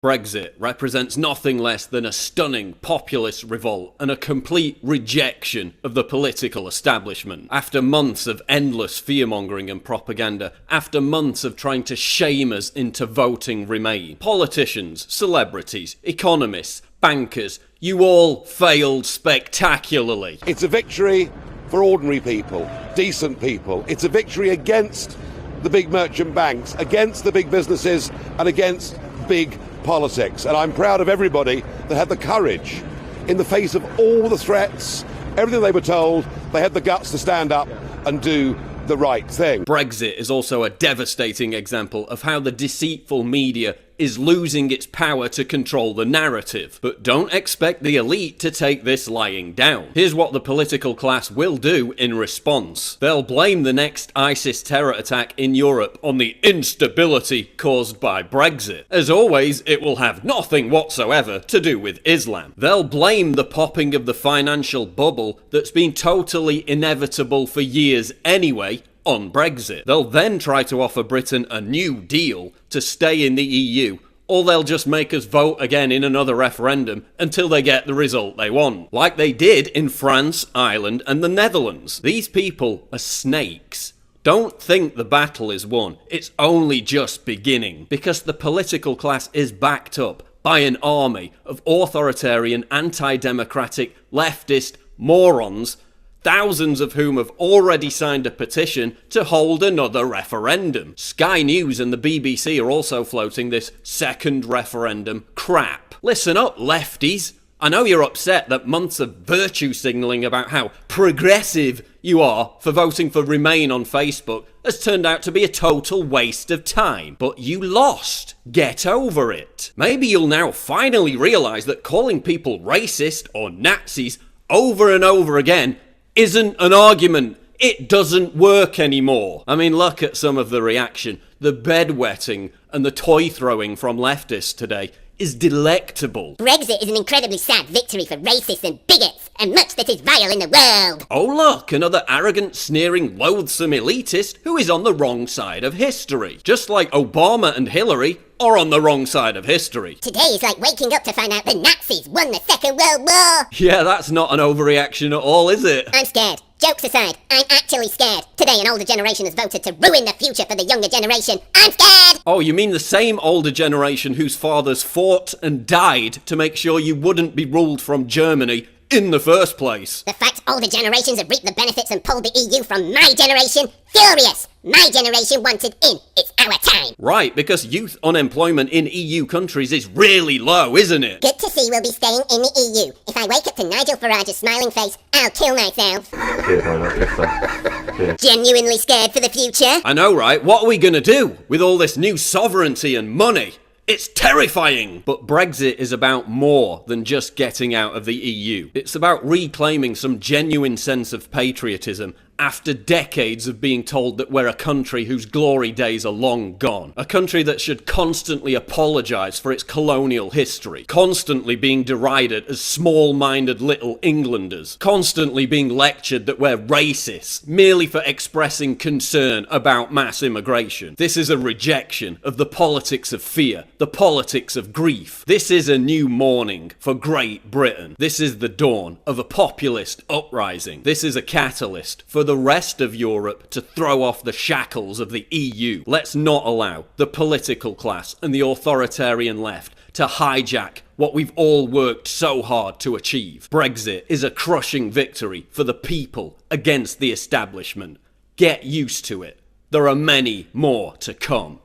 Brexit represents nothing less than a stunning populist revolt and a complete rejection of the political establishment. After months of endless fear-mongering and propaganda, after months of trying to shame us into voting Remain, politicians, celebrities, economists, bankers, you all failed spectacularly. It's a victory for ordinary people, decent people. It's a victory against the big merchant banks, against the big businesses and against big politics, and I'm proud of everybody that had the courage in the face of all the threats, everything they were told, they had the guts to stand up and do the right thing. Brexit is also a devastating example of how the deceitful media is losing its power to control the narrative. But don't expect the elite to take this lying down. Here's what the political class will do in response. They'll blame the next ISIS terror attack in Europe on the instability caused by Brexit. As always, it will have nothing whatsoever to do with Islam. They'll blame the popping of the financial bubble that's been totally inevitable for years anyway on Brexit. They'll then try to offer Britain a new deal to stay in the EU, or they'll just make us vote again in another referendum until they get the result they want, like they did in France, Ireland and the Netherlands. These people are snakes. Don't think the battle is won. It's only just beginning, because the political class is backed up by an army of authoritarian, anti-democratic, leftist morons, thousands of whom have already signed a petition to hold another referendum. Sky News and the BBC are also floating this second referendum crap. Listen up, lefties. I know you're upset that months of virtue signalling about how progressive you are for voting for Remain on Facebook has turned out to be a total waste of time. But you lost. Get over it. Maybe you'll now finally realise that calling people racist or Nazis over and over again isn't an argument. It doesn't work anymore. I mean, look at some of the reaction. The bedwetting and the toy throwing from leftists today is delectable. Brexit is an incredibly sad victory for racists and bigots, and much that is vile in the world. Oh look, another arrogant, sneering, loathsome elitist who is on the wrong side of history. Just like Obama and Hillary are on the wrong side of history. Today is like waking up to find out the Nazis won the Second World War. Yeah, that's not an overreaction at all, is it? I'm scared. Jokes aside, I'm actually scared. Today an older generation has voted to ruin the future for the younger generation. I'm scared! Oh, you mean the same older generation whose fathers fought and died to make sure you wouldn't be ruled from Germany in the first place? The fact older generations have reaped the benefits and pulled the EU from my generation? Furious! My generation wanted in. It's our time. Right, because youth unemployment in EU countries is really low, isn't it? Good to see we'll be staying in the EU. If I wake up to Nigel Farage's smiling face, I'll kill myself. Cheers, man. Cheers. Genuinely scared for the future? I know, right? What are we gonna do with all this new sovereignty and money? It's terrifying! But Brexit is about more than just getting out of the EU. It's about reclaiming some genuine sense of patriotism after decades of being told that we're a country whose glory days are long gone. A country that should constantly apologise for its colonial history. Constantly being derided as small-minded little Englanders. Constantly being lectured that we're racist, merely for expressing concern about mass immigration. This is a rejection of the politics of fear, the politics of grief. This is a new morning for Great Britain. This is the dawn of a populist uprising. This is a catalyst for the rest of Europe to throw off the shackles of the EU. Let's not allow the political class and the authoritarian left to hijack what we've all worked so hard to achieve. Brexit is a crushing victory for the people against the establishment. Get used to it. There are many more to come.